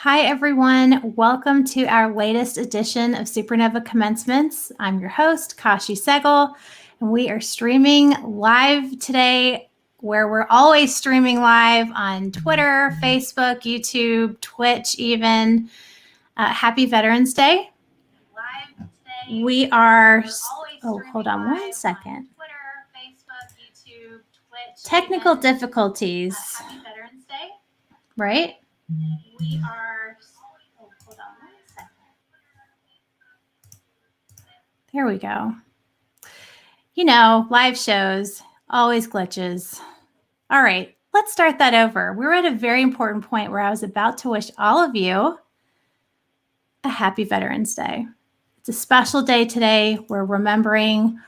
Hi, everyone. Welcome to our latest edition of SuperNova Commencements. I'm your host, Kashi Segal, and we are streaming live today, where we're always streaming live on Twitter, Facebook, YouTube, Twitch even. Happy Veterans Day. Live today. We are, hold on one second. Twitter, Facebook, YouTube, Twitch. Technical difficulties. Happy Veterans Day. Right? We are, hold on one second. There we go. You know, live shows, always glitches. All right, let's start that over. We're at a very important point where I was about to wish all of you a happy Veterans Day. It's a special day today. We're remembering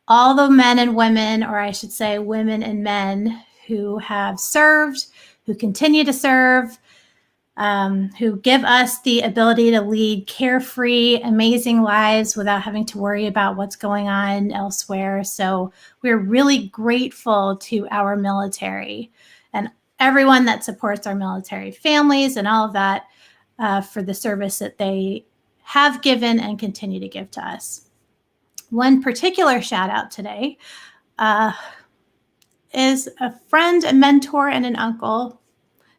all the men and women, or I should say women and men, who have served, who continue to serve, who give us the ability to lead carefree, amazing lives without having to worry about what's going on elsewhere. So we're really grateful to our military and everyone that supports our military families and all of that for the service that they have given and continue to give to us. One particular shout out today is a friend, a mentor, and an uncle,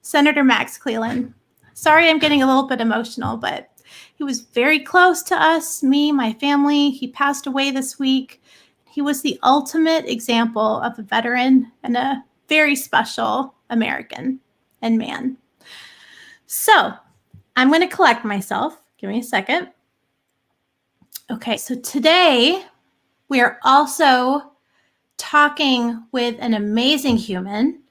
Senator Max Cleland. Sorry, I'm getting a little bit emotional, but he was very close to us, me, my family. He passed away this week. He was the ultimate example of a veteran and a very special American and man. So I'm going to collect myself. Give me a second. Okay, so today we are also talking with an amazing human.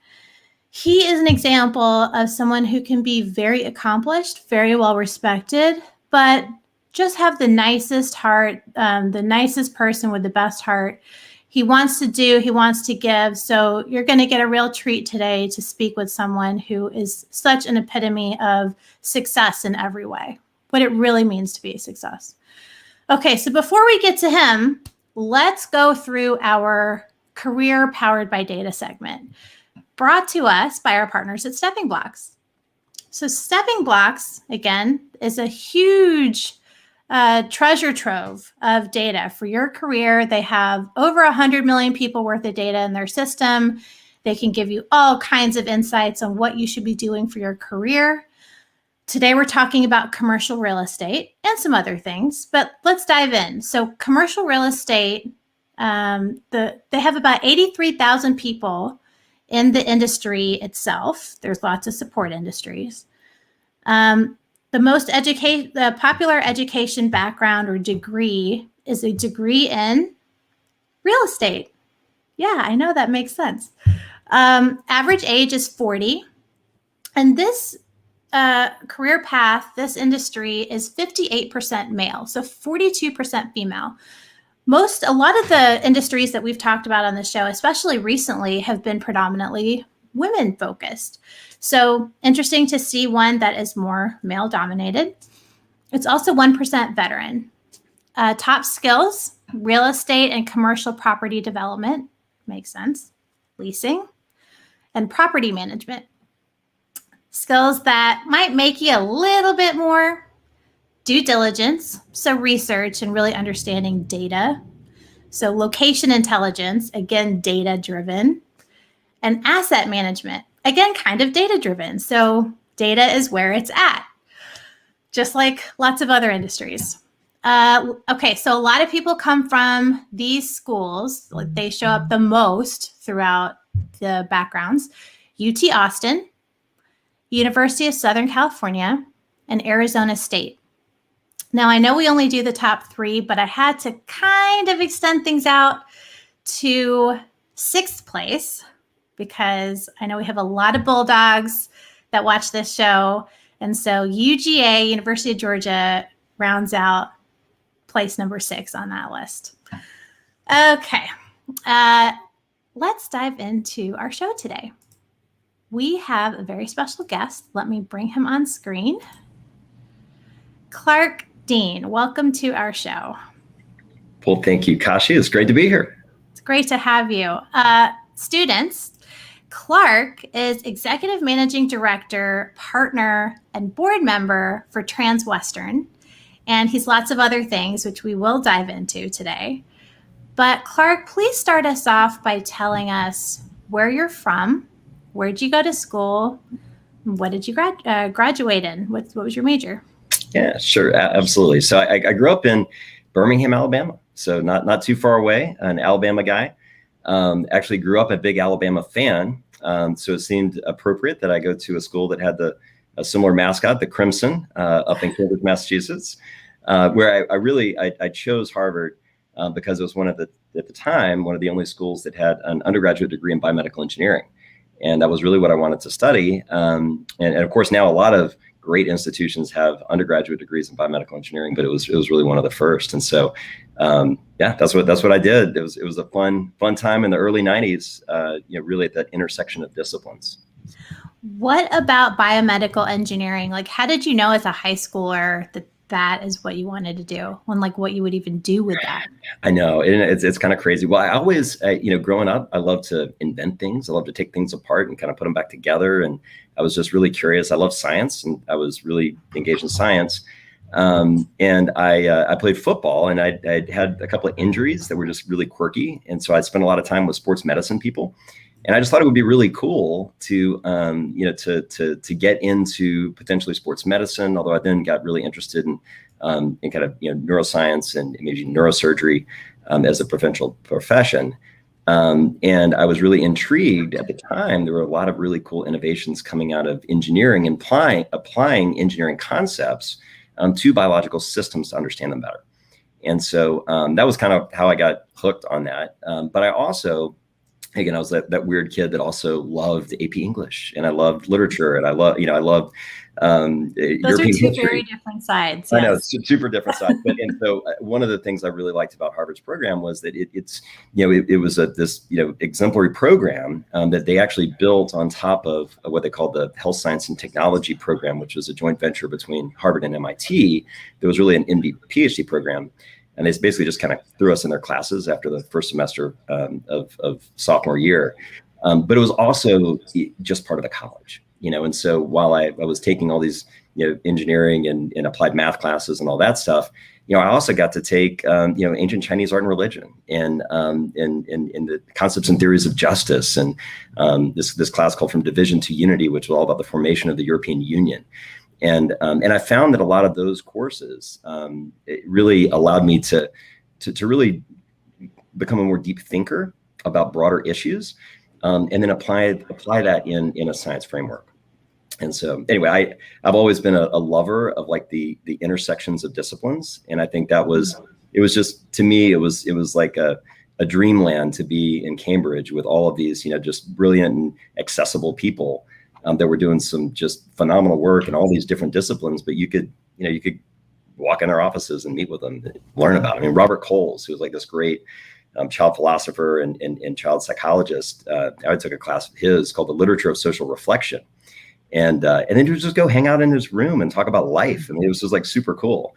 He is an example of someone who can be very accomplished, very well respected, but just have the nicest heart, the nicest person with the best heart. He wants to do, he wants to give. So you're going to get a real treat today to speak with someone who is such an epitome of success in every way, what it really means to be a success. Okay, so before we get to him, let's go through our Career Powered by Data segment, brought to us by our partners at Stepping Blocks. So Stepping Blocks, again, is a huge treasure trove of data for your career. They have over 100 million people worth of data in their system. They can give you all kinds of insights on what you should be doing for your career. Today, we're talking about commercial real estate and some other things, but let's dive in. So commercial real estate, they have about 83,000 people in the industry itself. There's lots of support industries. The popular education background or degree is a degree in real estate. Yeah, I know that makes sense. Average age is 40. And this career path, this industry is 58% male, so 42% female. A lot of the industries that we've talked about on the show, especially recently, have been predominantly women focused. So interesting to see one that is more male dominated. It's also 1% veteran. Top skills, real estate and commercial property development, makes sense, leasing, and property management. Skills that might make you a little bit more due diligence, so research and really understanding data. So location intelligence, again, data-driven. And asset management, again, kind of data-driven. So data is where it's at, just like lots of other industries. Okay, so a lot of people come from these schools. They show up the most throughout the backgrounds. UT Austin, University of Southern California, and Arizona State. Now, I know we only do the top 3, but I had to kind of extend things out to 6th place because I know we have a lot of Bulldogs that watch this show. And so UGA, University of Georgia, rounds out place number 6 on that list. Okay, let's dive into our show today. We have a very special guest. Let me bring him on screen. Clark Dean, welcome to our show. Well, thank you, Kashi. It's great to be here. It's great to have you. Students, Clark is executive managing director, partner, and board member for Transwestern. And he's lots of other things, which we will dive into today. But Clark, please start us off by telling us where you're from, where did you go to school, what did you graduate in? What was your major? Yeah, sure. Absolutely. So I grew up in Birmingham, Alabama. So not too far away, an Alabama guy. Actually grew up a big Alabama fan. So it seemed appropriate that I go to a school that had a similar mascot, the Crimson, up in Cambridge, Massachusetts, where I chose Harvard because it was at the time, one of the only schools that had an undergraduate degree in biomedical engineering. And that was really what I wanted to study. And of course, now a lot of great institutions have undergraduate degrees in biomedical engineering, but it was really one of the first. And so, that's what I did. It was a fun time in the early 90s, really at that intersection of disciplines. What about biomedical engineering? Like, how did you know as a high schooler that is what you wanted to do, and like what you would even do with that? I know, and it's kind of crazy. Well, I always, growing up, I love to invent things. I love to take things apart and kind of put them back together. And I was just really curious. I love science, and I was really engaged in science. And I played football, and I had a couple of injuries that were just really quirky. And so I spent a lot of time with sports medicine people. And I just thought it would be really cool to get into potentially sports medicine. Although I then got really interested in kind of neuroscience and imaging neurosurgery as a potential profession. And I was really intrigued at the time. There were a lot of really cool innovations coming out of engineering and applying engineering concepts to biological systems to understand them better. And so that was kind of how I got hooked on that. But I also, again, I was that weird kid that also loved AP English, and I loved literature, and I loved those European are two history. very different sides. I know, it's super different sides. And so one of the things I really liked about Harvard's program was that it was this exemplary program that they actually built on top of what they called the Health Science and Technology program, which was a joint venture between Harvard and MIT. There was really an MD PhD program. And they basically just kind of threw us in their classes after the first semester of sophomore year. But it was also just part of the college, And so while I was taking all these, engineering and applied math classes and all that stuff, I also got to take, ancient Chinese art and religion and the concepts and theories of justice. And this class called From Division to Unity, which was all about the formation of the European Union. And I found that a lot of those courses it really allowed me to really become a more deep thinker about broader issues, and then apply that in a science framework. And so anyway, I've always been a lover of like the intersections of disciplines, and I think it was just, to me, it was like a dreamland to be in Cambridge with all of these just brilliant and accessible people. That were doing some just phenomenal work in all these different disciplines, but you could walk in their offices and meet with them, learn about them. I mean, Robert Coles, who was like this great child philosopher and child psychologist. I took a class of his called The Literature of Social Reflection. And then you just go hang out in his room and talk about life. I mean, it was just like super cool.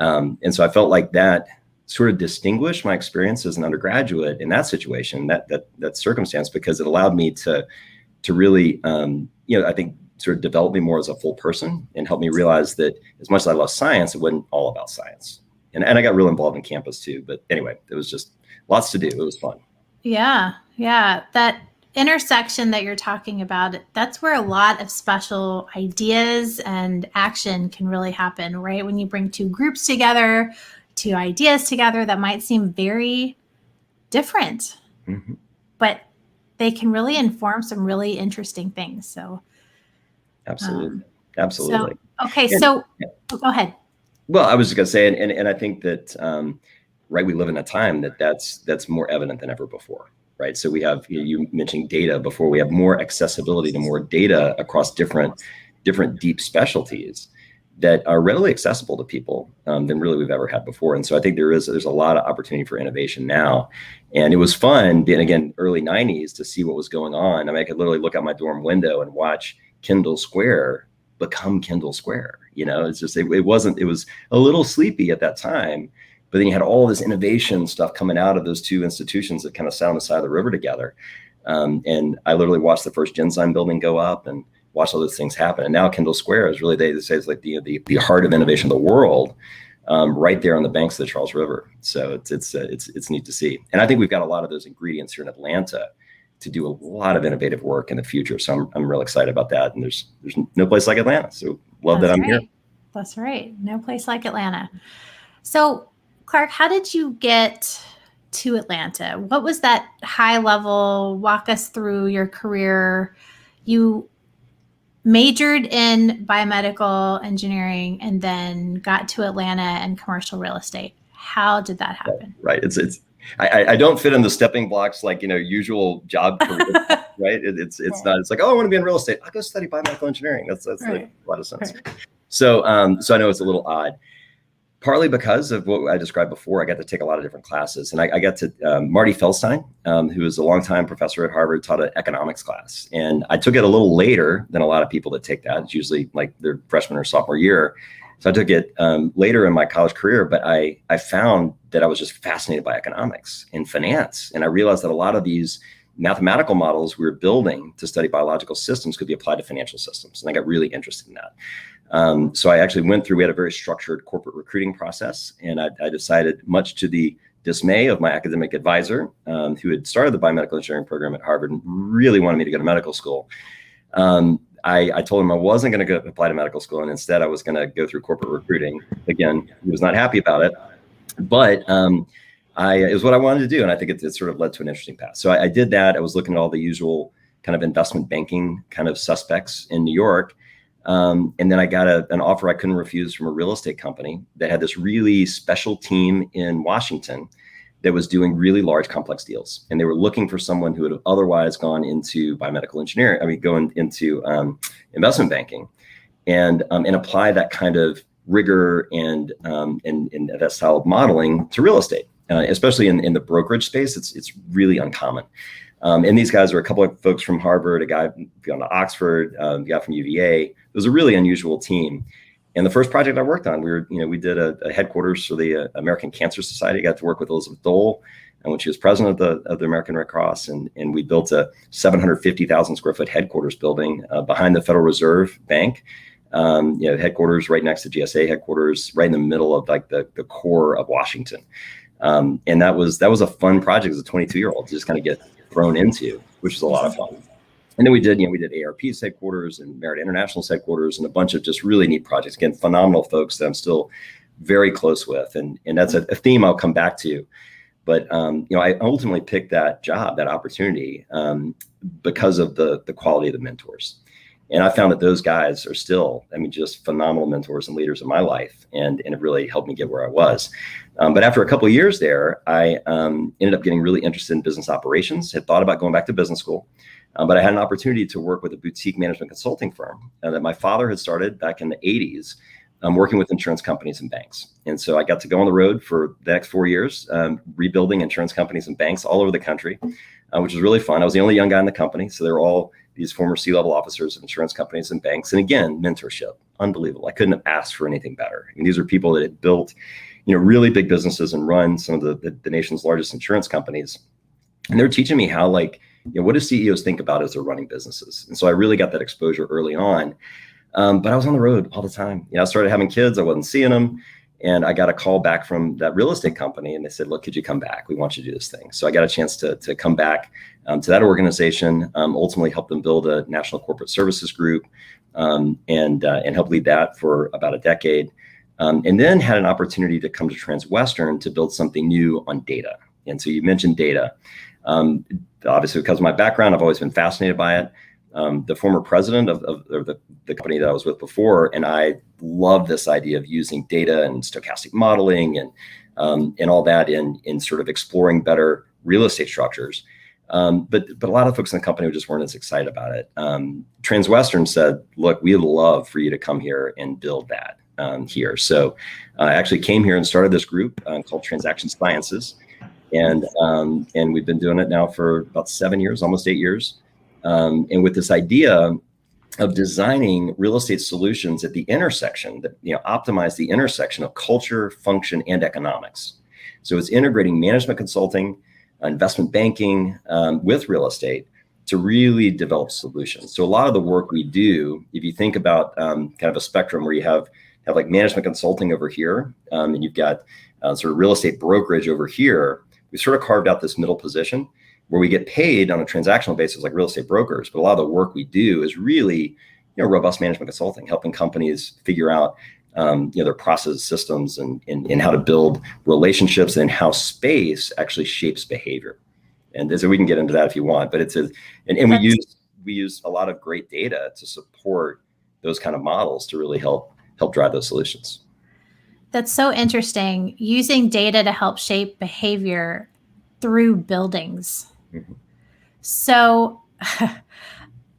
And so I felt like that sort of distinguished my experience as an undergraduate in that situation, that circumstance, because it allowed me to really, I think sort of develop me more as a full person and help me realize that as much as I love science, it wasn't all about science. And I got real involved in campus too. But anyway, it was just lots to do. It was fun. Yeah. That intersection that you're talking about, that's where a lot of special ideas and action can really happen, right? When you bring two groups together, two ideas together that might seem very different, but they can really inform some really interesting things. So absolutely. So go ahead. Well, I was just gonna say, and I think that right, we live in a time that's more evident than ever before, right? So we have, you mentioned data before, we have more accessibility to more data across different deep specialties that are readily accessible to people than really we've ever had before. And so I think there's a lot of opportunity for innovation now. And it was fun, being, again, early 90s, to see what was going on. I mean, I could literally look out my dorm window and watch Kendall Square become Kendall Square. It's just, it was a little sleepy at that time, but then you had all this innovation stuff coming out of those two institutions that kind of sat on the side of the river together. And I literally watched the first Genzyme building go up and watched all those things happen. And now Kendall Square is really, they say it's like the heart of innovation of the world, right there on the banks of the Charles River. So it's neat to see. And I think we've got a lot of those ingredients here in Atlanta to do a lot of innovative work in the future. So I'm real excited about that. And there's no place like Atlanta. So love that I'm here. That's right. No place like Atlanta. So Clark, how did you get to Atlanta? What was that high level? Walk us through your career. You majored in biomedical engineering and then got to Atlanta and commercial real estate. How did that happen? Right. I don't fit in the stepping blocks like, usual job career, right? It's not, it's like, oh, I want to be in real estate. I'll go study biomedical engineering. That's right. like a lot of sense. Right. So I know it's a little odd, partly because of what I described before. I got to take a lot of different classes, and I got to, Marty Feldstein, who was a longtime professor at Harvard, taught an economics class. And I took it a little later than a lot of people that take that. It's usually like their freshman or sophomore year. So I took it later in my college career, but I found that I was just fascinated by economics and finance. And I realized that a lot of these mathematical models we were building to study biological systems could be applied to financial systems. And I got really interested in that. So I actually went through, we had a very structured corporate recruiting process. And I decided, much to the dismay of my academic advisor, who had started the biomedical engineering program at Harvard and really wanted me to go to medical school. I told him I wasn't going to go apply to medical school, and instead I was going to go through corporate recruiting. Again, he was not happy about it, but it was what I wanted to do. And I think it sort of led to an interesting path. So I did that. I was looking at all the usual kind of investment banking kind of suspects in New York. And then I got an offer I couldn't refuse from a real estate company that had this really special team in Washington that was doing really large, complex deals. And they were looking for someone who would have otherwise gone into biomedical engineering, going into investment banking and apply that kind of rigor and that style of modeling to real estate, especially in the brokerage space. It's really uncommon. And these guys are a couple of folks from Harvard, a guy gone to Oxford, a guy from UVA. It was a really unusual team. And the first project I worked on, we did a headquarters for the American Cancer Society. I got to work with Elizabeth Dole, and when she was president of the American Red Cross, and we built a 750,000 square foot headquarters building behind the Federal Reserve Bank. Headquarters right next to GSA headquarters, right in the middle of like the core of Washington. And that was a fun project as a 22-year-old to just kind of get thrown into, which was a lot of fun. And then we did ARP's headquarters and Merit International's headquarters and a bunch of just really neat projects. Again, phenomenal folks that I'm still very close with. And that's a theme I'll come back to. But, I ultimately picked that job, that opportunity, because of the quality of the mentors. And I found that those guys are still, just phenomenal mentors and leaders in my life. And it really helped me get where I was. But after a couple of years there, I ended up getting really interested in business operations, had thought about going back to business school. But I had an opportunity to work with a boutique management consulting firm that my father had started back in the 80s, working with insurance companies and banks. And so I got to go on the road for the next 4 years, rebuilding insurance companies and banks all over the country, which was really fun. I was the only young guy in the company. So they were all these former C-level officers of insurance companies and banks. And again, mentorship, unbelievable. I couldn't have asked for anything better. These are people that had built, really big businesses and run some of the nation's largest insurance companies. And they're teaching me how, what do CEOs think about as they're running businesses? And so I really got that exposure early on. But I was on the road all the time. I started having kids. I wasn't seeing them. And I got a call back from that real estate company. And they said, look, could you come back? We want you to do this thing. So I got a chance to come back to that organization, ultimately help them build a national corporate services group and help lead that for about a decade. And then had an opportunity to come to Transwestern to build something new on data. And so you mentioned data. Obviously, because of my background, I've always been fascinated by it. The former president of the company that I was with before, and I love this idea of using data and stochastic modeling and all that in sort of exploring better real estate structures. But a lot of folks in the company just weren't as excited about it. Transwestern said, look, we'd love for you to come here and build that here. So I actually came here and started this group called Transaction Sciences. And we've been doing it now for about 7 years, almost 8 years. And with this idea of designing real estate solutions at the intersection that, optimize the intersection of culture, function, and economics. So it's integrating management consulting, investment banking with real estate to really develop solutions. So a lot of the work we do, if you think about kind of a spectrum where you have like management consulting over here, and you've got sort of real estate brokerage over here, we sort of carved out this middle position where we get paid on a transactional basis like real estate brokers. But a lot of the work we do is really, robust management consulting, helping companies figure out their process systems and how to build relationships and how space actually shapes behavior. And so we can get into that if you want, but we use a lot of great data to support those kind of models to really help drive those solutions. That's so interesting, using data to help shape behavior through buildings. Mm-hmm. So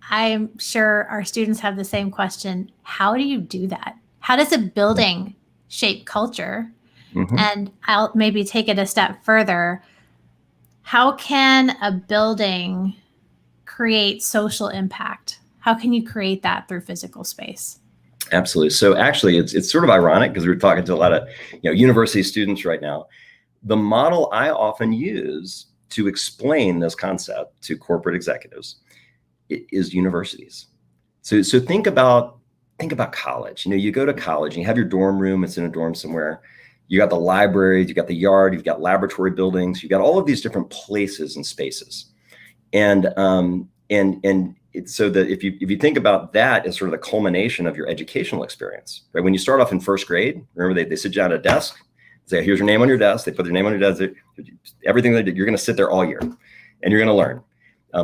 I'm sure our students have the same question. How do you do that? How does a building shape culture? Mm-hmm. And I'll maybe take it a step further. How can a building create social impact? How can you create that through physical space? Absolutely. So actually, it's sort of ironic because we're talking to a lot of university students right now. The model I often use to explain this concept to corporate executives is universities. So think about college. You go to college and you have your dorm room. It's in a dorm somewhere. You got the library, you got the yard, you've got laboratory buildings, you've got all of these different places and spaces. And it's so that if you think about that as sort of the culmination of your educational experience, right? When you start off in first grade, remember they sit you down at a desk, say, here's your name on your desk. They put their name on your desk. Everything they did, you're going to sit there all year and you're going to learn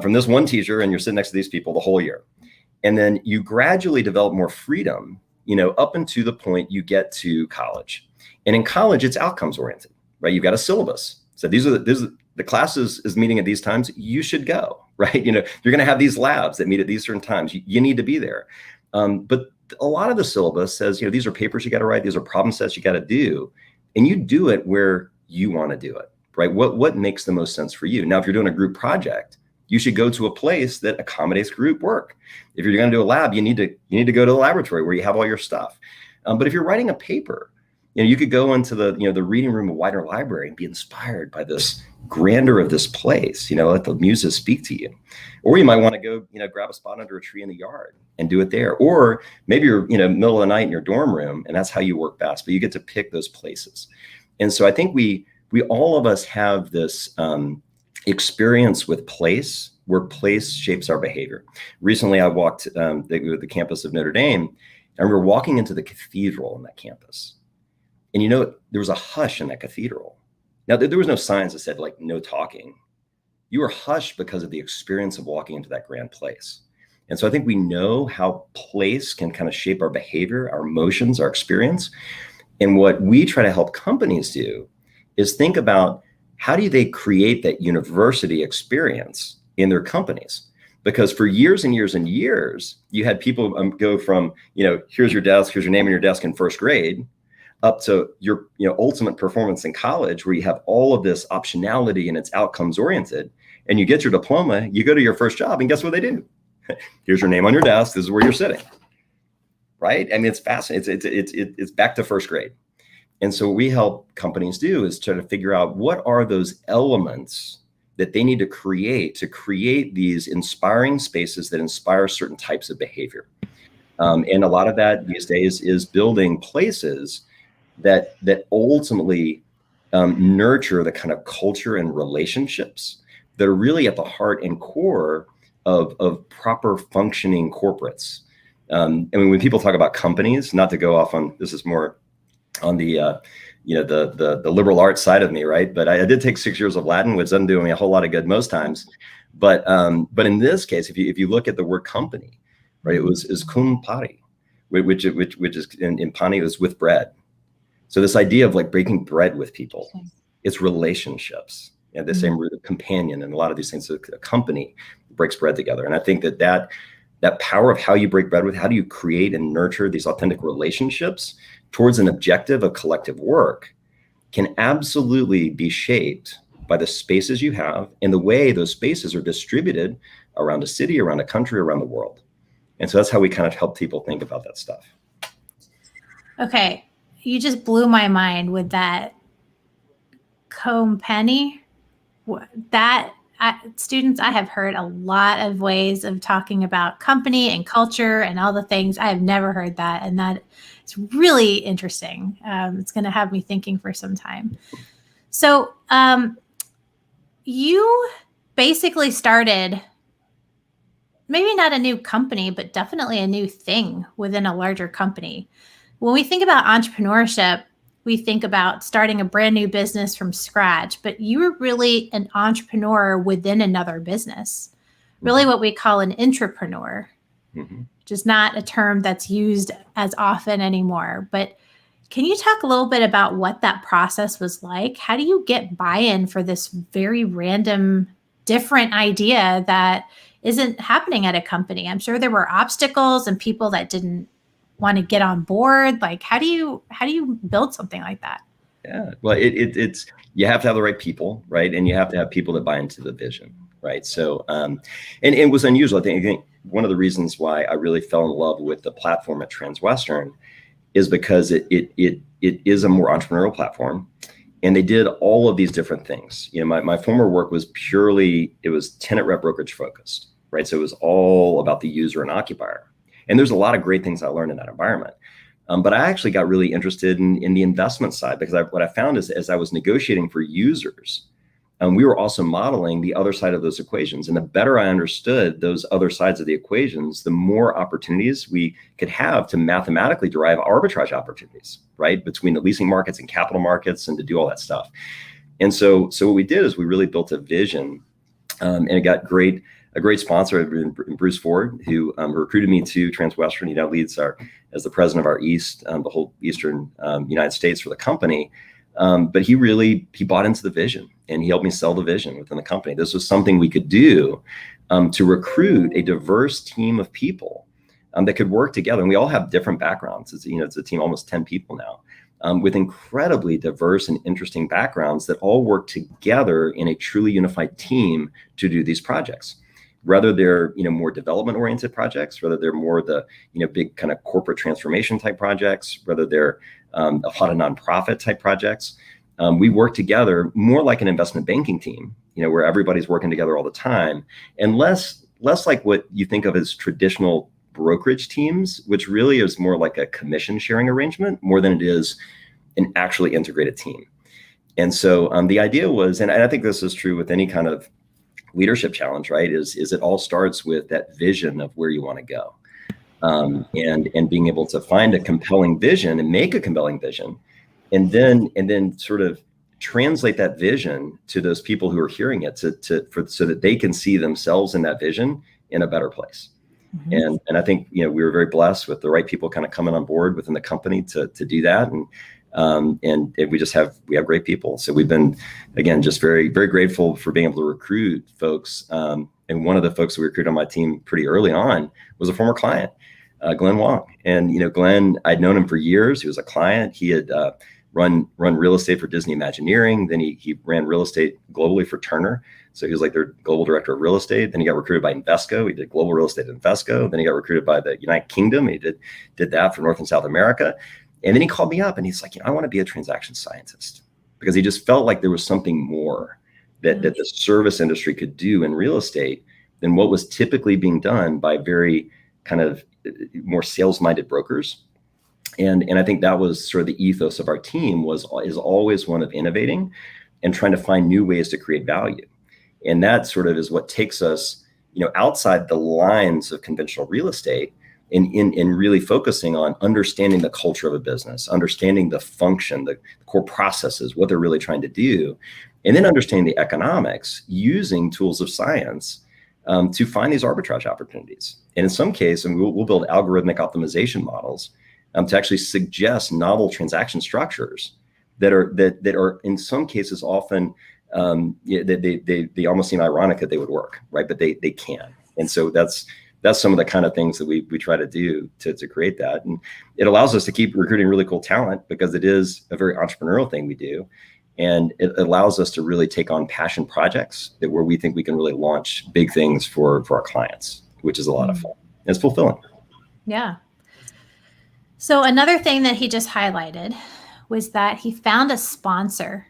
from this one teacher, and you're sitting next to these people the whole year. And then you gradually develop more freedom, up until the point you get to college. And in college, it's outcomes oriented, right? You've got a syllabus. So these are the classes is meeting at these times. You should go, right? You're going to have these labs that meet at these certain times. You need to be there. But a lot of the syllabus says, these are papers you got to write. These are problem sets you got to do. And you do it where you want to do it, right? What makes the most sense for you? Now, if you're doing a group project, you should go to a place that accommodates group work. If you're going to do a lab, you need to go to the laboratory where you have all your stuff. But if you're writing a paper, you could go into the reading room of Widener Library and be inspired by this grandeur of this place. Let the muses speak to you. Or you might want to go, grab a spot under a tree in the yard and do it there. Or maybe you're, middle of the night in your dorm room, and that's how you work best. But you get to pick those places. And so I think we all of us have this experience with place, where place shapes our behavior. Recently, I walked the campus of Notre Dame, and we were walking into the cathedral on that campus. And there was a hush in that cathedral. Now, there was no signs that said like no talking. You were hushed because of the experience of walking into that grand place. And so I think we know how place can kind of shape our behavior, our emotions, our experience. And what we try to help companies do is think about how do they create that university experience in their companies? Because for years and years and years, you had people go from, here's your desk, here's your name on your desk in first grade, up to your ultimate performance in college, where you have all of this optionality and it's outcomes oriented, and you get your diploma, you go to your first job, and guess what they do? Here's your name on your desk, this is where you're sitting, right? I mean, it's fascinating. It's back to first grade. And so what we help companies do is try to figure out what are those elements that they need to create these inspiring spaces that inspire certain types of behavior. And a lot of that these days is building places that ultimately nurture the kind of culture and relationships that are really at the heart and core of proper functioning corporates. I mean, when people talk about companies, not to go off on, this is more on the the liberal arts side of me, right? But I did take 6 years of Latin, which doesn't do me a whole lot of good most times. But in this case, if you look at the word company, right, it is cum pari, which is in pani is with bread. So this idea of like breaking bread with people, it's relationships, and the same root of companion, and a lot of these things. So a company breaks bread together, and I think that power of how you break bread with, how do you create and nurture these authentic relationships towards an objective of collective work, can absolutely be shaped by the spaces you have and the way those spaces are distributed around a city, around a country, around the world. And so that's how we kind of help people think about that stuff. Okay. You just blew my mind with that company. That students, I have heard a lot of ways of talking about company and culture and all the things. I have never heard that. And that is really interesting. It's going to have me thinking for some time. So you basically started maybe not a new company, but definitely a new thing within a larger company. When we think about entrepreneurship, we think about starting a brand new business from scratch, but you were really an entrepreneur within another business, really what we call an intrapreneur, which is not a term that's used as often anymore. But can you talk a little bit about what that process was like? How do you get buy-in for this very random, different idea that isn't happening at a company? I'm sure there were obstacles and people that didn't want to get on board. Like, how do you build something like that? Yeah, well, it's you have to have the right people, right? And you have to have people that buy into the vision, right? So, and it was unusual. I think one of the reasons why I really fell in love with the platform at Transwestern is because it is a more entrepreneurial platform, and they did all of these different things. You know, my former work was it was tenant rep brokerage focused, right? So it was all about the user and occupier. And there's a lot of great things I learned in that environment. But I actually got really interested in the investment side, because what I found is, as I was negotiating for users, we were also modeling the other side of those equations. And the better I understood those other sides of the equations, the more opportunities we could have to mathematically derive arbitrage opportunities, right, between the leasing markets and capital markets, and to do all that stuff. And so what we did is we really built a vision, and it got a great sponsor, Bruce Ford, who recruited me to Transwestern. He now leads as the president of our East, the whole Eastern United States for the company. But he bought into the vision, and he helped me sell the vision within the company. This was something we could do to recruit a diverse team of people that could work together. And we all have different backgrounds. It's a team, almost 10 people now, with incredibly diverse and interesting backgrounds that all work together in a truly unified team to do these projects. Whether they're more development oriented projects, whether they're more the big kind of corporate transformation type projects, whether they're a lot of nonprofit type projects, we work together more like an investment banking team, where everybody's working together all the time, and less like what you think of as traditional brokerage teams, which really is more like a commission sharing arrangement more than it is an actually integrated team. And so the idea was, and I think this is true with any kind of leadership challenge, right, is it all starts with that vision of where you want to go, and being able to find a compelling vision and make a compelling vision, and then sort of translate that vision to those people who are hearing it so that they can see themselves in that vision in a better place. Mm-hmm. And I think we were very blessed with the right people kind of coming on board within the company to do that, and we have great people. So we've been, again, just very, very grateful for being able to recruit folks. And one of the folks that we recruited on my team pretty early on was a former client, Glenn Wong. And Glenn, I'd known him for years. He was a client. He had run real estate for Disney Imagineering. Then he ran real estate globally for Turner. So he was like their global director of real estate. Then he got recruited by Invesco. He did global real estate at Invesco. Then he got recruited by the United Kingdom. He did that for North and South America. And then he called me up and he's like, I want to be a transaction scientist, because he just felt like there was something more that the service industry could do in real estate than what was typically being done by very kind of more sales-minded brokers. And I think that was sort of the ethos of our team is always one of innovating and trying to find new ways to create value. And that sort of is what takes us, outside the lines of conventional real estate, in really focusing on understanding the culture of a business, understanding the function, the core processes, what they're really trying to do, and then understanding the economics using tools of science to find these arbitrage opportunities. And in some cases, we'll build algorithmic optimization models to actually suggest novel transaction structures that are in some cases often they almost seem ironic that they would work, right? But they can. And so that's some of the kind of things that we try to do to create that. And it allows us to keep recruiting really cool talent, because it is a very entrepreneurial thing we do. And it allows us to really take on passion projects where we think we can really launch big things for our clients, which is a lot of fun. It's fulfilling. Yeah. So another thing that he just highlighted was that he found a sponsor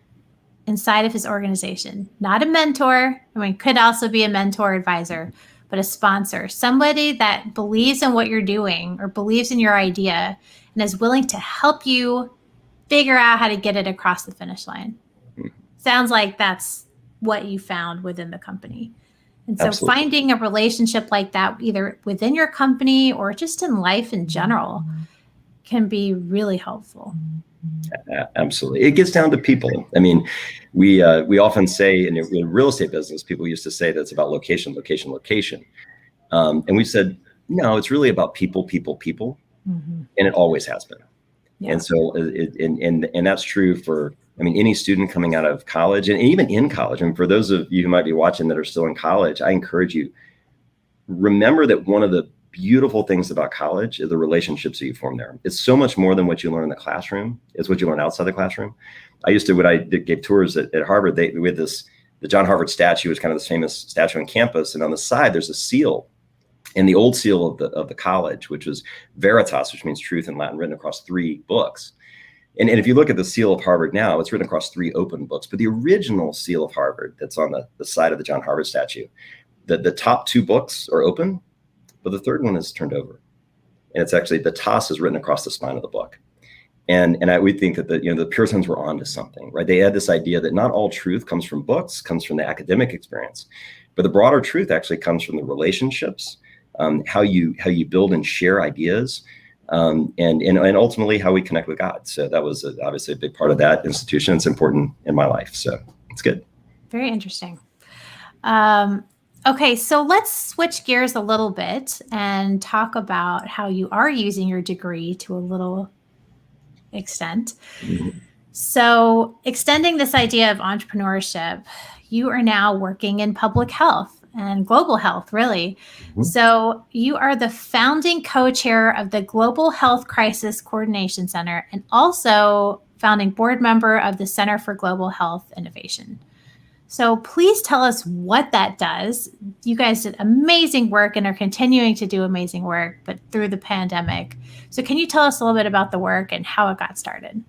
inside of his organization. Not a mentor. I mean, could also be a mentor advisor, but a sponsor, somebody that believes in what you're doing or believes in your idea and is willing to help you figure out how to get it across the finish line. Sounds like that's what you found within the company. And so Absolutely. finding a relationship like that, either within your company or just in life in general, can be really helpful. Absolutely. It gets down to people. I mean, we often say in real estate business, people used to say that it's about location, location, location. And we said, no, it's really about people, people, people. And it always has been. Yeah. And so, and that's true for, I mean, any student coming out of college and even in college. And for those of you who might be watching that are still in college, I encourage you, remember that one of the beautiful things about college is the relationships that you form there. It's so much more than what you learn in the classroom. It's what you learn outside the classroom. I used to, when I gave tours at Harvard, we had the John Harvard statue is kind of this famous statue on campus. And on the side, there's a seal. And the old seal of the college, which was Veritas, which means truth in Latin, written across 3 books. And if you look at the seal of Harvard now, it's written across 3 open books. But the original seal of Harvard that's on the side of the John Harvard statue, the top 2 books are open, but the third one is turned over. And it's actually, the TOS is written across the spine of the book. And we think that the Puritans were onto something, right? They had this idea that not all truth comes from books, comes from the academic experience, but the broader truth actually comes from the relationships, how you build and share ideas, and ultimately how we connect with God. So that was obviously a big part of that institution. It's important in my life. So it's good. Very interesting. Okay, so let's switch gears a little bit and talk about how you are using your degree to a little extent. So extending this idea of entrepreneurship, you are now working in public health and global health, really. So you are the founding co-chair of the Global Health Crisis Coordination Center and also founding board member of the Center for Global Health Innovation. So please tell us what that does. You guys did amazing work and are continuing to do amazing work, but through the pandemic. So can you tell us a little bit about the work and how it got started?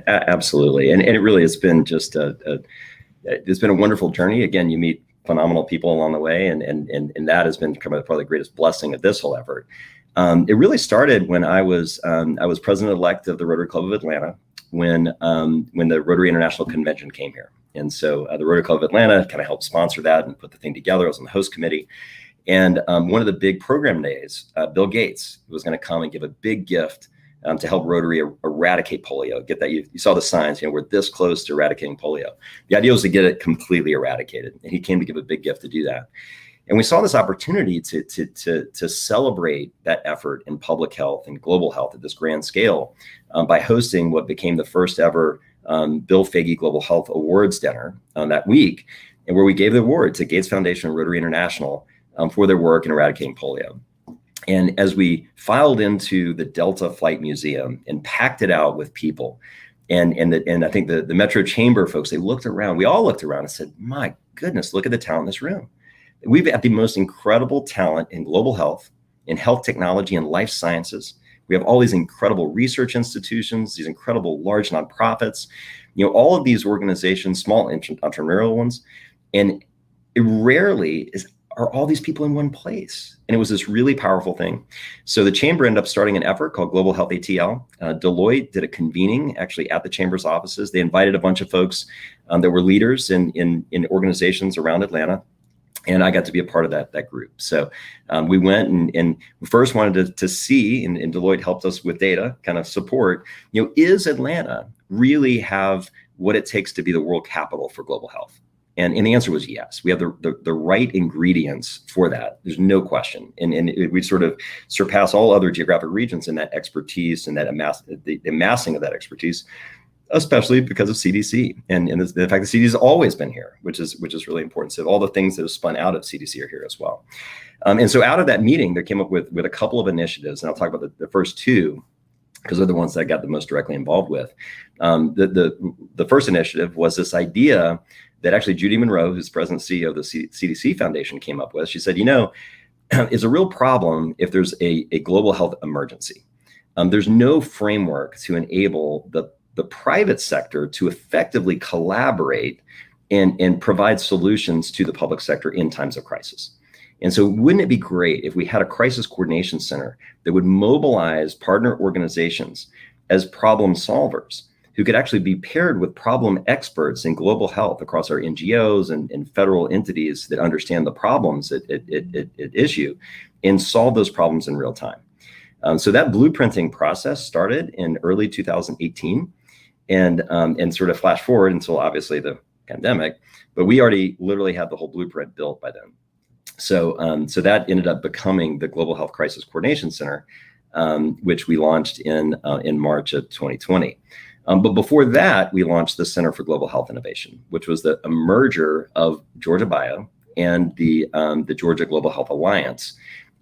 Absolutely. And it really has been just it's been a wonderful journey. Again, you meet phenomenal people along the way. And that has been kind of probably the greatest blessing of this whole effort. It really started when I was president-elect of the Rotary Club of Atlanta when the Rotary International Convention came here. And so the Rotary Club of Atlanta kind of helped sponsor that and put the thing together. I was on the host committee. And one of the big program days, Bill Gates was going to come and give a big gift to help Rotary eradicate polio. Get that? You saw the signs, we're this close to eradicating polio. The idea was to get it completely eradicated. And he came to give a big gift to do that. And we saw this opportunity to celebrate that effort in public health and global health at this grand scale by hosting what became the first ever Bill Foege Global Health Awards dinner that week, and where we gave the award to Gates Foundation and Rotary International for their work in eradicating polio. And as we filed into the Delta Flight Museum and packed it out with people, and I think the Metro Chamber folks, they looked around, we all looked around and said, my goodness, look at the talent in this room. We've got the most incredible talent in global health, in health technology and life sciences. We have all these incredible research institutions, these incredible large nonprofits, all of these organizations, small entrepreneurial ones, and it rarely are all these people in one place. And it was this really powerful thing. So the chamber ended up starting an effort called Global Health ATL. Deloitte did a convening actually at the chamber's offices. They invited a bunch of folks that were leaders in organizations around Atlanta. And I got to be a part of that group. So we went and we first wanted to see, and Deloitte helped us with data, kind of support, is Atlanta really have what it takes to be the world capital for global health? And the answer was yes. We have the right ingredients for that. There's no question. And we sort of surpass all other geographic regions in that expertise and that the amassing of that expertise, especially because of CDC and the fact that CDC has always been here, which is really important. So all the things that have spun out of CDC are here as well. And so out of that meeting, they came up with a couple of initiatives, and I'll talk about the first 2 because they're the ones that I got the most directly involved with. The first initiative was this idea that actually Judy Monroe, who's president and CEO of the CDC Foundation, came up with. She said, it's a real problem if there's a global health emergency. There's no framework to enable the the private sector to effectively collaborate and provide solutions to the public sector in times of crisis. And so wouldn't it be great if we had a crisis coordination center that would mobilize partner organizations as problem solvers who could actually be paired with problem experts in global health across our NGOs and federal entities that understand the problems at issue and solve those problems in real time. So that blueprinting process started in early 2018 and sort of flash forward until obviously the pandemic, but we already literally had the whole blueprint built by then. So that ended up becoming the Global Health Crisis Coordination Center, which we launched in March of 2020. But before that, we launched the Center for Global Health Innovation, which was a merger of Georgia Bio and the Georgia Global Health Alliance.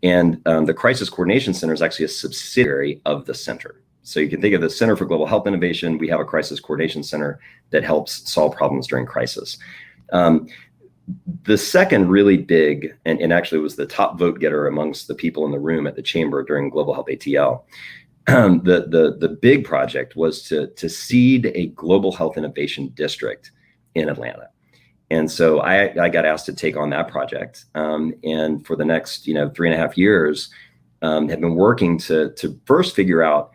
And the Crisis Coordination Center is actually a subsidiary of the center. So you can think of the Center for Global Health Innovation. We have a Crisis Coordination Center that helps solve problems during crisis. The second really big, and actually was the top vote getter amongst the people in the room at the chamber during Global Health ATL, the big project was to seed a global health innovation district in Atlanta. And so I got asked to take on that project. And for the next 3.5 years, have been working to first figure out,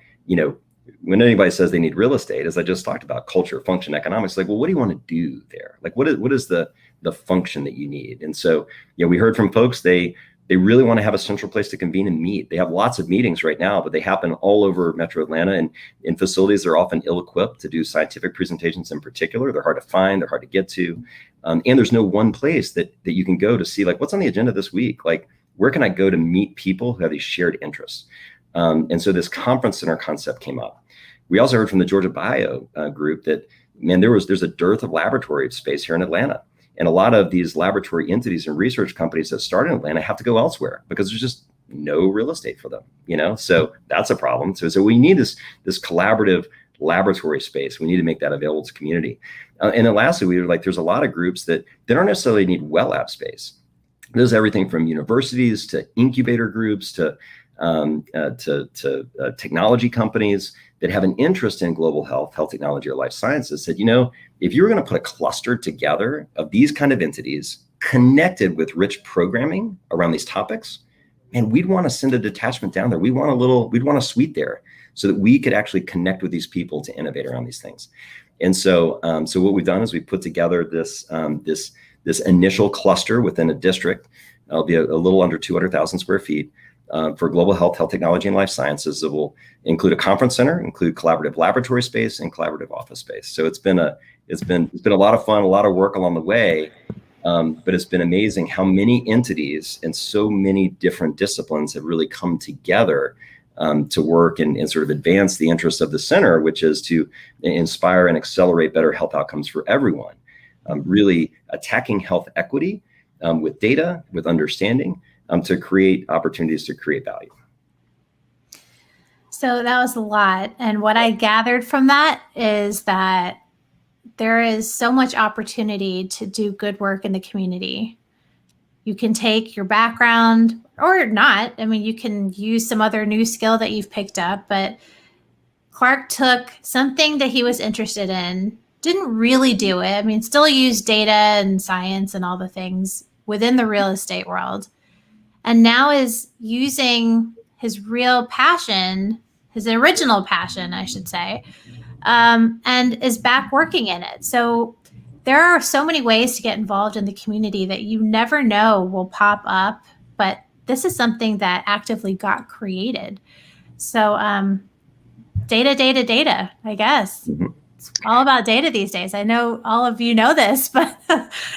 when anybody says they need real estate, as I just talked about, culture, function, economics, like, well, what do you want to do there? Like, what is the function that you need? And so, we heard from folks, they really want to have a central place to convene and meet. They have lots of meetings right now, but they happen all over Metro Atlanta, and in facilities that are often ill-equipped to do scientific presentations in particular. They're hard to find, they're hard to get to. And there's no one place that you can go to see, like, what's on the agenda this week? Like, where can I go to meet people who have these shared interests? And so this conference center concept came up. We also heard from the Georgia Bio group that, man, there's a dearth of laboratory space here in Atlanta. And a lot of these laboratory entities and research companies that start in Atlanta have to go elsewhere because there's just no real estate for them, So that's a problem. So we need this collaborative laboratory space. We need to make that available to community. And then lastly, we were like, there's a lot of groups that don't necessarily need well lab space. There's everything from universities to incubator groups to technology companies that have an interest in global health technology, or life sciences, said, if you're going to put a cluster together of these kind of entities connected with rich programming around these topics, and we'd want to send a detachment down there. We'd want a suite there so that we could actually connect with these people to innovate around these things. And so what we've done is we put together this initial cluster within a district. It'll be a little under 200,000 square feet. For global health technology, and life sciences, that will include a conference center, include collaborative laboratory space, and collaborative office space. So it's been a lot of fun, a lot of work along the way, but it's been amazing how many entities and so many different disciplines have really come together to work and sort of advance the interests of the center, which is to inspire and accelerate better health outcomes for everyone. Really attacking health equity with data, with understanding. To create opportunities to create value. So that was a lot. And what I gathered from that is that there is so much opportunity to do good work in the community. You can take your background or not. I mean, you can use some other new skill that you've picked up, but Clark took something that he was interested in, didn't really do it. I mean, still use data and science and all the things within the real estate world. And now is using his real passion, his original passion, I should say, and is back working in it. So there are so many ways to get involved in the community that you never know will pop up, but this is something that actively got created. So data, I guess. Mm-hmm. It's all about data these days. I know all of you know this, but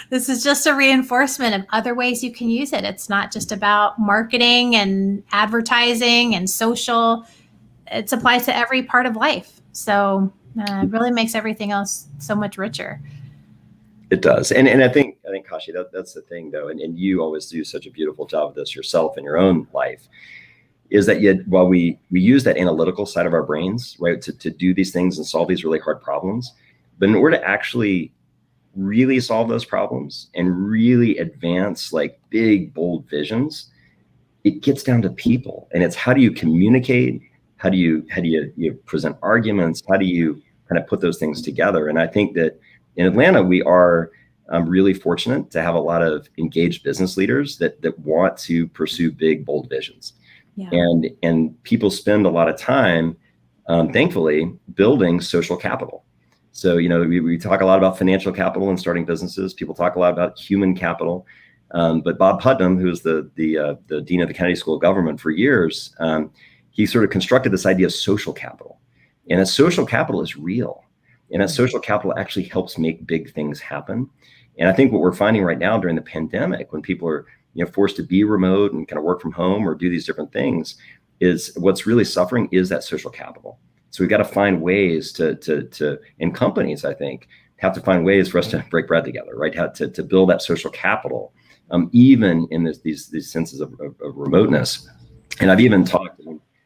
this is just a reinforcement of other ways you can use it. It's not just about marketing and advertising and social. It applies to every part of life. So it really makes everything else so much richer. It does. And I think Kashi, that's the thing though. And you always do such a beautiful job of this yourself in your own life. Is that while we use that analytical side of our brains, right, to do these things and solve these really hard problems, but in order to actually really solve those problems and really advance like big, bold visions, it gets down to people. And it's how do you communicate? How do you present arguments? How do you kind of put those things together. And I think that in Atlanta, we are really fortunate to have a lot of engaged business leaders that want to pursue big, bold visions. Yeah. And people spend a lot of time, thankfully, building social capital. So, we talk a lot about financial capital and starting businesses. People talk a lot about human capital. But Bob Putnam, who was the dean of the Kennedy School of Government for years, he sort of constructed this idea of social capital. And that social capital is real. And that social capital actually helps make big things happen. And I think what we're finding right now during the pandemic, when people are forced to be remote and kind of work from home or do these different things, is what's really suffering is that social capital. So we've got to find ways to and companies, I think, have to find ways for us to break bread together, right? How to build that social capital, even in these senses of remoteness. And I've even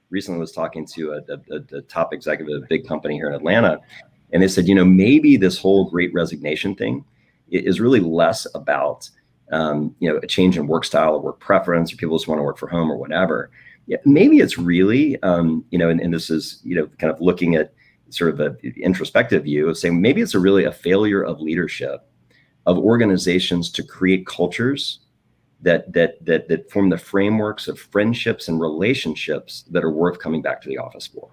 recently was talking to a top executive of a big company here in Atlanta, and they said, maybe this whole great resignation thing is really less about a change in work style or work preference, or people just want to work from home or whatever. Yeah, maybe it's really, and this is, kind of looking at sort of an introspective view of saying maybe it's really a failure of leadership, of organizations to create cultures that form the frameworks of friendships and relationships that are worth coming back to the office for.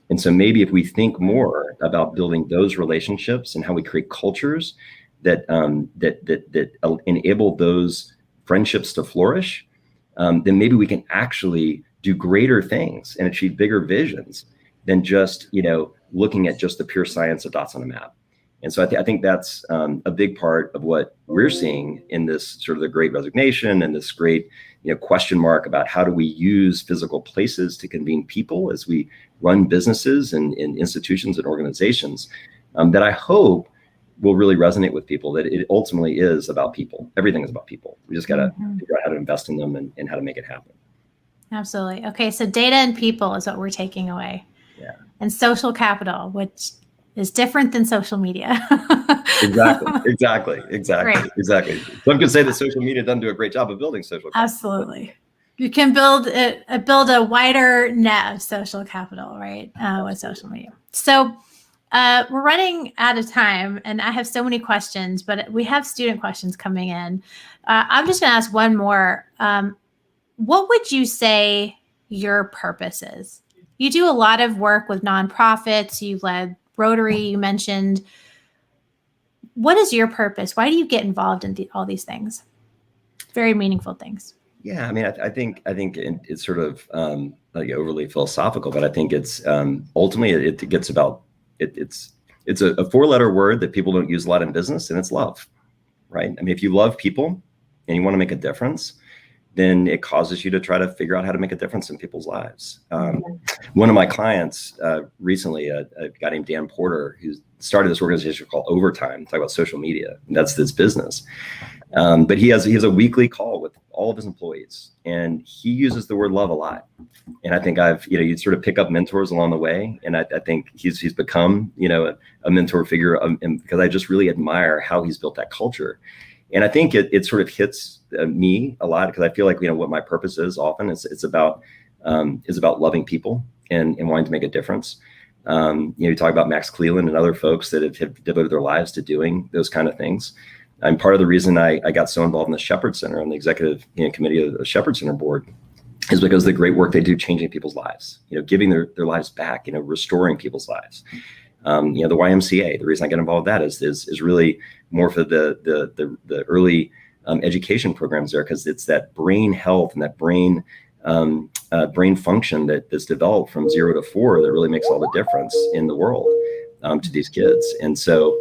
And so maybe if we think more about building those relationships and how we create cultures that enable those friendships to flourish, then maybe we can actually do greater things and achieve bigger visions than just, looking at just the pure science of dots on a map. And so I think that's a big part of what we're seeing in this sort of the great resignation and this great, question mark about how do we use physical places to convene people as we run businesses and institutions and organizations, that I hope will really resonate with people, that it ultimately is about people. Everything is about people. We just got to figure out how to invest in them and how to make it happen. Absolutely. Okay. So data and people is what we're taking away. Yeah. And social capital, which is different than social media. Exactly. Great. Exactly. Some could say that social media doesn't do a great job of building social capital. Absolutely. You can build a wider net of social capital, right? With social media. So we're running out of time, and I have so many questions, but we have student questions coming in. I'm just going to ask one more. What would you say your purpose is? You do a lot of work with nonprofits. You've led Rotary, you mentioned. What is your purpose? Why do you get involved in all these things? Very meaningful things. Yeah, I mean, I think it's sort of like overly philosophical, but I think it's ultimately it gets about it's a 4-letter word that people don't use a lot in business, and it's love, right? I mean, if you love people and you want to make a difference, then it causes you to try to figure out how to make a difference in people's lives. One of my clients recently, a guy named Dan Porter, who started this organization called Overtime, talk about social media. That's his business. But he has a weekly call with all of his employees, and he uses the word love a lot. And I think you sort of pick up mentors along the way. And I think he's become, a mentor figure, and because I just really admire how he's built that culture. And I think it sort of hits me a lot, because I feel like, what my purpose is often it's about loving people and wanting to make a difference. You talk about Max Cleland and other folks that have devoted their lives to doing those kind of things. And part of the reason I got so involved in the Shepherd Center and the executive committee of the Shepherd Center board is because of the great work they do changing people's lives, giving their lives back, restoring people's lives. The YMCA, the reason I get involved with that is really more for the early education programs there, because it's that brain health and that brain function that's developed from 0 to 4 that really makes all the difference in the world to these kids. And so,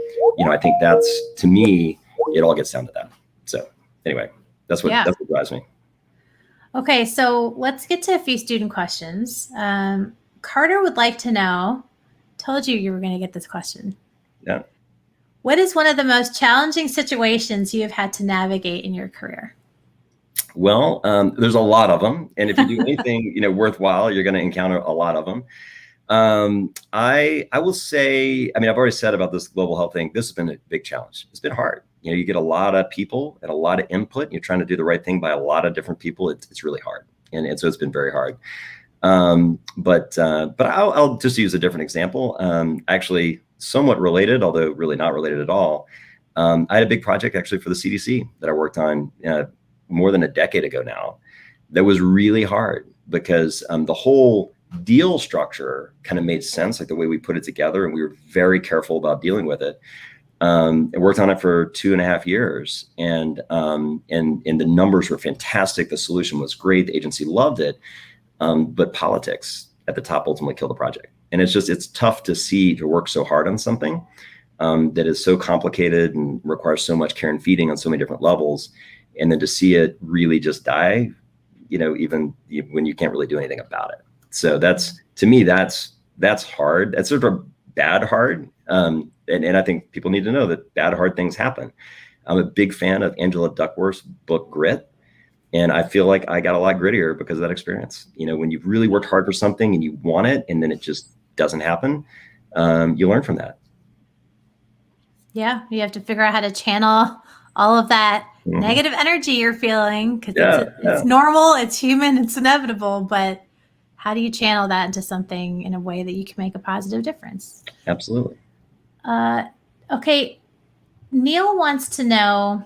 I think that's, to me, it all gets down to that. So anyway, that's what drives me. Okay, so let's get to a few student questions. Carter would like to know, told you were going to get this question. Yeah. What is one of the most challenging situations you have had to navigate in your career? Well, there's a lot of them. And if you do anything, worthwhile, you're going to encounter a lot of them. I will say, I've already said about this global health thing, this has been a big challenge. It's been hard. You get a lot of people and a lot of input. You're trying to do the right thing by a lot of different people. It's really hard. And so it's been very hard. But I'll just use a different example. Actually, somewhat related, although really not related at all. I had a big project actually for the CDC that I worked on more than a decade ago now. That was really hard because the whole deal structure kind of made sense, like the way we put it together, and we were very careful about dealing with it. I worked on it for 2.5 years, and the numbers were fantastic. The solution was great. The agency loved it, but politics at the top ultimately killed the project. And it's tough to work so hard on something that is so complicated and requires so much care and feeding on so many different levels, and then to see it really just die, even when you can't really do anything about it. So to me, that's hard. That's sort of bad hard. And I think people need to know that bad, hard things happen. I'm a big fan of Angela Duckworth's book, Grit. And I feel like I got a lot grittier because of that experience. When you've really worked hard for something and you want it, and then it just doesn't happen, you learn from that. Yeah. You have to figure out how to channel all of that negative energy you're feeling, because it's normal, it's human, it's inevitable, but how do you channel that into something in a way that you can make a positive difference? Absolutely. Okay. Neil wants to know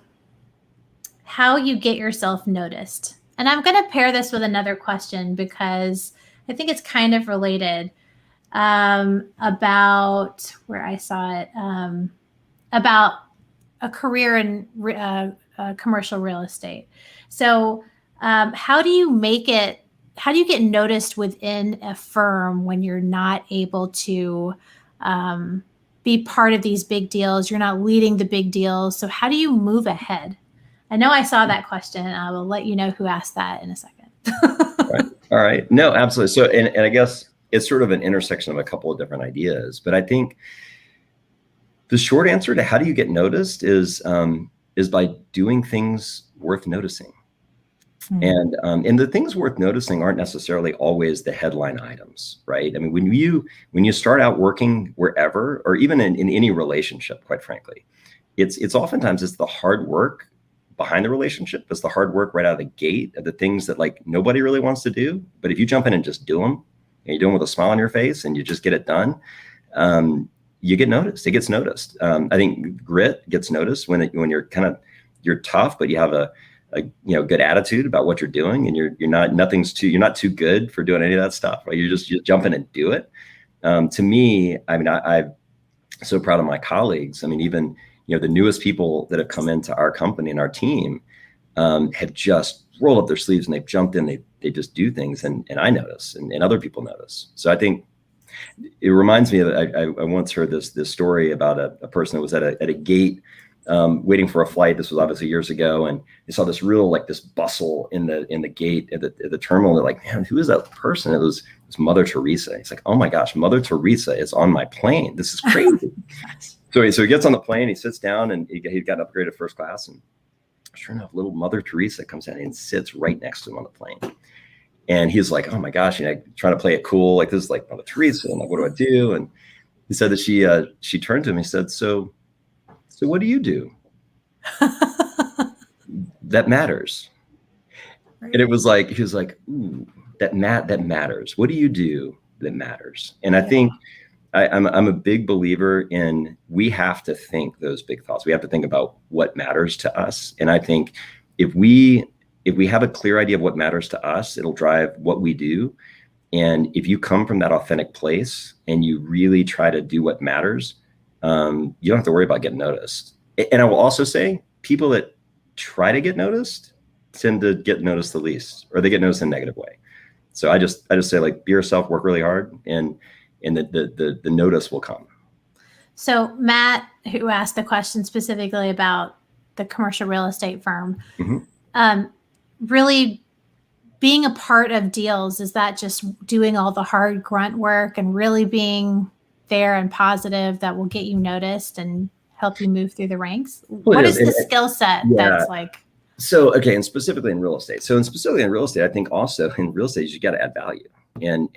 how you get yourself noticed. And I'm going to pair this with another question because I think it's kind of related, about where I saw it, about a career in commercial real estate. So how do you get noticed within a firm when you're not able to be part of these big deals? You're not leading the big deals. So how do you move ahead? I know I saw that question. I will let you know who asked that in a second. Right. All right. No, absolutely. So, and I guess it's sort of an intersection of a couple of different ideas, but I think the short answer to how do you get noticed is by doing things worth noticing. And the things worth noticing aren't necessarily always the headline items, right? I mean, when you start out working wherever, or even in any relationship, quite frankly, it's oftentimes it's the hard work behind the relationship. It's the hard work right out of the gate of the things that like nobody really wants to do. But if you jump in and just do them, and you do them with a smile on your face, and you just get it done, you get noticed. It gets noticed. I think grit gets noticed when you're tough, but you have a good attitude about what you're doing, and you're not too good for doing any of that stuff, right? You jump in and do it. To me, I mean, I'm so proud of my colleagues. I mean, even the newest people that have come into our company and our team have just rolled up their sleeves and they've jumped in. They just do things, and I notice, and other people notice. So I think it reminds me of I once heard this story about a person that was at a gate waiting for a flight. This was obviously years ago, and they saw this real this bustle in the gate at the terminal. They're like, man, who is that person? It was Mother Teresa. He's like, oh my gosh, Mother Teresa is on my plane. This is crazy. So he gets on the plane, he sits down, and he'd gotten upgraded first class, and sure enough, little Mother Teresa comes in and sits right next to him on the plane. And he's like, oh my gosh, trying to play it cool, like this is like Mother Teresa, and like, what do I do? And he said that she turned to him, he said, so what do you do that matters? Right. And it was like, he was like, ooh, that matters. What do you do that matters? And I think I'm a big believer in, we have to think those big thoughts. We have to think about what matters to us. And I think if we have a clear idea of what matters to us, it'll drive what we do. And if you come from that authentic place and you really try to do what matters, you don't have to worry about getting noticed. And I will also say, people that try to get noticed tend to get noticed the least, or they get noticed in a negative way. So I just say, like, be yourself, work really hard, and the notice will come. So Matt, who asked the question specifically about the commercial real estate firm, really being a part of deals, is that just doing all the hard grunt work and really being there and positive that will get you noticed and help you move through the ranks? What is the skill set that's like? So, okay. And specifically in real estate. I think also in real estate, you got to add value. And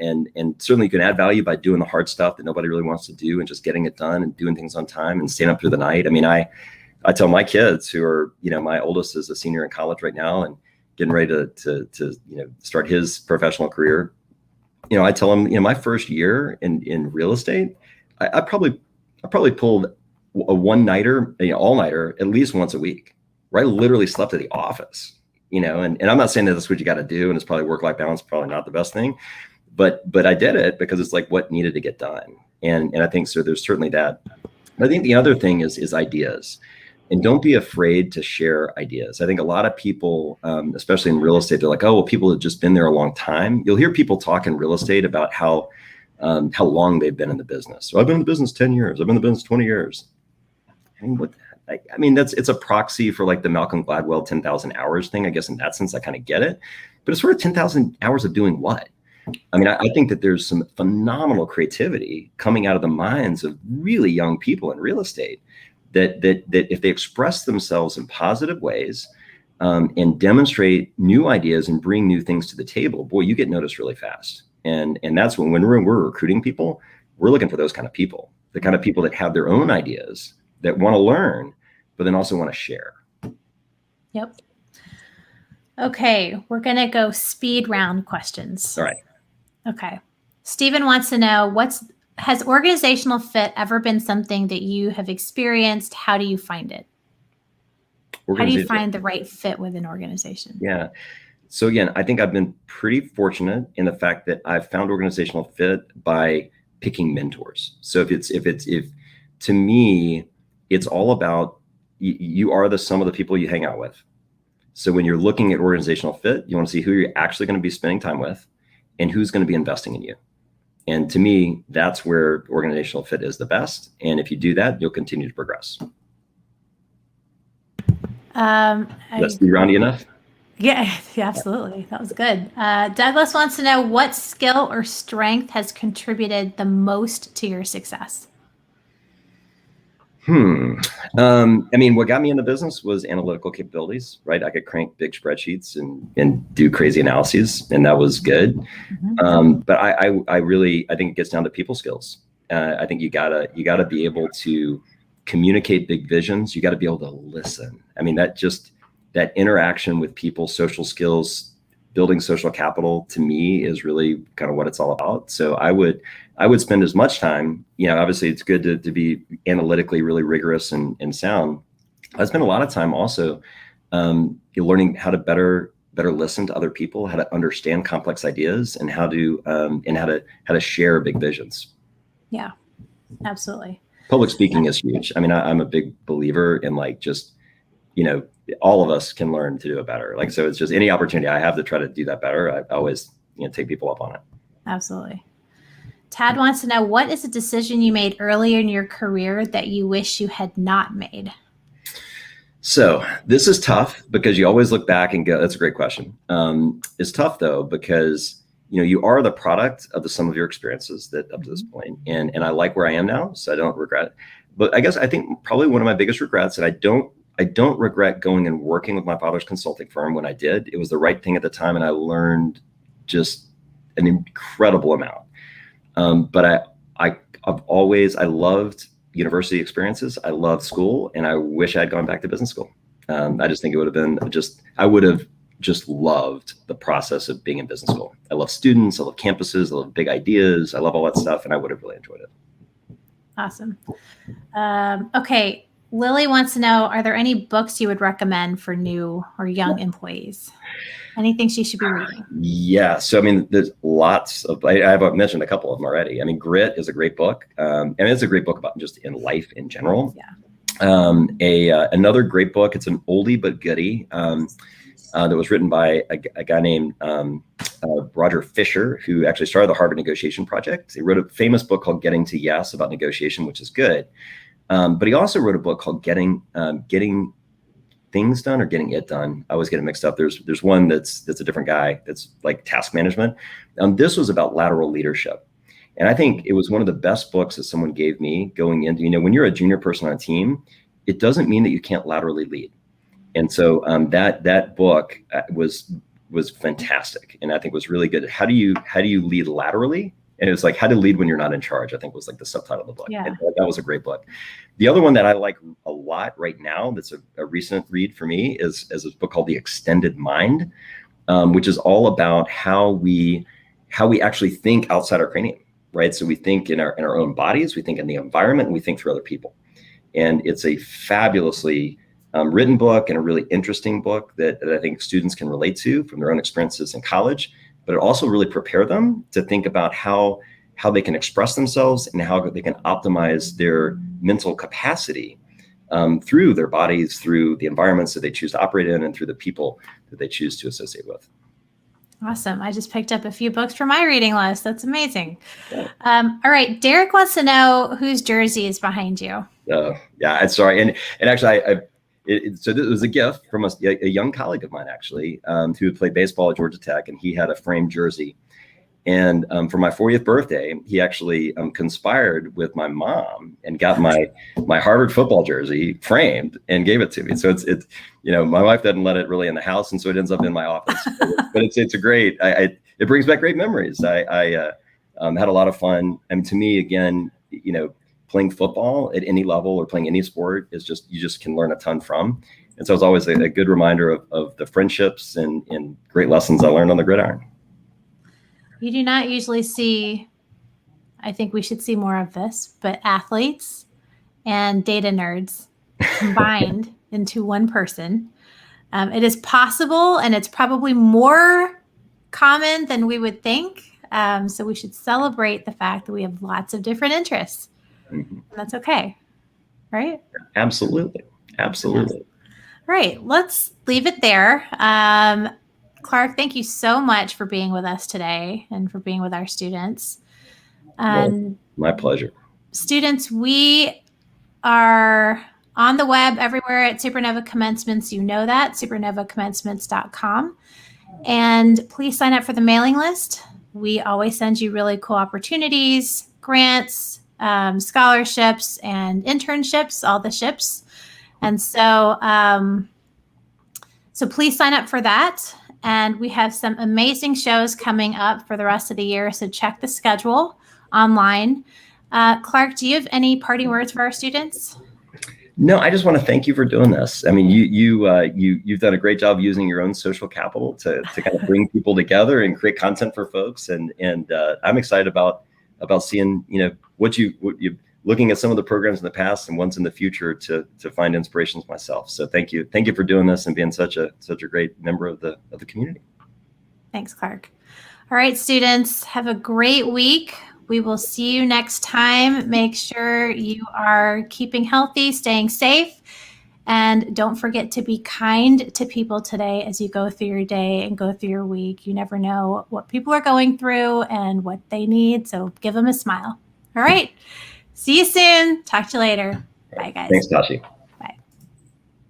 certainly you can add value by doing the hard stuff that nobody really wants to do, and just getting it done and doing things on time and staying up through the night. I mean, I tell my kids, who are, my oldest is a senior in college right now and getting ready to start his professional career. I tell them, my first year in real estate, I probably pulled a one-nighter, all-nighter at least once a week, where I literally slept at the office, and I'm not saying that that's what you got to do, and it's probably work-life balance, probably not the best thing, but I did it because it's like what needed to get done, and I think so. There's certainly that. But I think the other thing is ideas. And don't be afraid to share ideas. I think a lot of people, especially in real estate, they're like, oh, well, people have just been there a long time. You'll hear people talk in real estate about how long they've been in the business. So I've been in the business 10 years. I've been in the business 20 years. I mean, it's a proxy for like the Malcolm Gladwell 10,000 hours thing. I guess in that sense, I kind of get it. But it's sort of 10,000 hours of doing what? I mean, I think that there's some phenomenal creativity coming out of the minds of really young people in real estate. That if they express themselves in positive ways and demonstrate new ideas and bring new things to the table, boy, you get noticed really fast. And that's when we're recruiting people, we're looking for those kind of people, the kind of people that have their own ideas, that want to learn, but then also want to share. Yep. Okay, we're going to go speed round questions. All right. Okay. Stephen wants to know, has organizational fit ever been something that you have experienced? How do you find it? How do you find the right fit with an organization? Yeah. So again, I think I've been pretty fortunate in the fact that I've found organizational fit by picking mentors. So if to me, it's all about you are the sum of the people you hang out with. So when you're looking at organizational fit, you want to see who you're actually going to be spending time with and who's going to be investing in you. And to me, that's where organizational fit is the best. And if you do that, you'll continue to progress. That's roundy enough? Yeah, absolutely. That was good. Douglas wants to know, what skill or strength has contributed the most to your success? I mean, what got me in the business was analytical capabilities, right? I could crank big spreadsheets and do crazy analyses, and that was good. Mm-hmm. But I really think it gets down to people skills. I think you gotta be able to communicate big visions. You got to be able to listen. I mean, that interaction with people, social skills, building social capital, to me is really kind of what it's all about. So I would spend as much time, obviously it's good to be analytically really rigorous and sound. I spend a lot of time also learning how to better listen to other people, how to understand complex ideas, and how to share big visions. Yeah, absolutely. Public speaking is huge. I mean, I'm a big believer in all of us can learn to do it better. So it's just any opportunity I have to try to do that better. I always, take people up on it. Absolutely. Tad wants to know, what is a decision you made earlier in your career that you wish you had not made? So this is tough because you always look back and go, that's a great question. It's tough though, because you are the product of the sum of your experiences that up to this point. And I like where I am now, so I don't regret it. But I think probably one of my biggest regrets, and I don't regret going and working with my father's consulting firm when I did. It was the right thing at the time, and I learned just an incredible amount. But I loved university experiences. I loved school, and I wish I had gone back to business school. I just think it would have been I would have just loved the process of being in business school. I love students, I love campuses, I love big ideas, I love all that stuff, and I would have really enjoyed it. Awesome. Okay. Lily wants to know, are there any books you would recommend for new or young employees? Anything she should be reading? Yeah. So, I mean, there's lots of, I've mentioned a couple of them already. I mean, Grit is a great book. And it's a great book about just in life in general. Yeah. Another great book, it's an oldie but goodie, that was written by a guy named Roger Fisher, who actually started the Harvard Negotiation Project. He wrote a famous book called Getting to Yes about negotiation, which is good. But he also wrote a book called Getting Things Done or Getting It Done. I always get it mixed up. There's one that's a different guy that's like task management. This was about lateral leadership. And I think it was one of the best books that someone gave me going into, when you're a junior person on a team, it doesn't mean that you can't laterally lead. And so that book was fantastic. And I think was really good. How do you lead laterally? And it was like how to lead when you're not in charge, I think was like the subtitle of the book. Yeah. And that was a great book. The other one that I like a lot right now, that's a recent read for me, is a book called The Extended Mind, which is all about how we how we actually think outside our cranium, right? So we think in our own bodies, we think in the environment, and we think through other people. And it's a fabulously written book and a really interesting book that I think students can relate to from their own experiences in college, but it also really prepare them to think about how they can express themselves and how they can optimize their mental capacity through their bodies, through the environments that they choose to operate in, and through the people that they choose to associate with. Awesome. I just picked up a few books for my reading list. That's amazing. Yeah. All right. Derek wants to know whose jersey is behind you. Yeah, I'm sorry. And actually, so this was a gift from a young colleague of mine, actually, who had played baseball at Georgia Tech, and he had a framed jersey. And for my 40th birthday, he actually conspired with my mom and got my Harvard football jersey framed and gave it to me. So it's my wife doesn't let it really in the house, and so it ends up in my office. But it's a great. It brings back great memories. I had a lot of fun. And to me, again, playing football at any level or playing any sport is you just can learn a ton from. And so it's always a good reminder of the friendships and great lessons I learned on the gridiron. You do not usually see, I think we should see more of this, but athletes and data nerds combined into one person. It is possible, and it's probably more common than we would think. So we should celebrate the fact that we have lots of different interests. Mm-hmm. And that's okay, right? Absolutely. Absolutely. All right, let's leave it there. Clark, thank you so much for being with us today and for being with our students. Well, my pleasure. Students, we are on the web everywhere at SuperNova Commencements. You know that, supernovacommemcements.com. And please sign up for the mailing list. We always send you really cool opportunities, grants, scholarships, and internships, all the ships. And so, so please sign up for that. And we have some amazing shows coming up for the rest of the year. So check the schedule online. Clark, do you have any parting words for our students? No, I just want to thank you for doing this. I mean, you've done a great job using your own social capital to kind of bring people together and create content for folks. And I'm excited about seeing, what you looking at some of the programs in the past and ones in the future to find inspirations myself. So thank you for doing this and being such a great member of the community. Thanks, Clark. All right, students, have a great week. We will see you next time. Make sure you are keeping healthy, staying safe, and don't forget to be kind to people today as you go through your day and go through your week. You never know what people are going through and what they need, so give them a smile. All right. See you soon. Talk to you later. Bye, guys. Thanks, Tashi.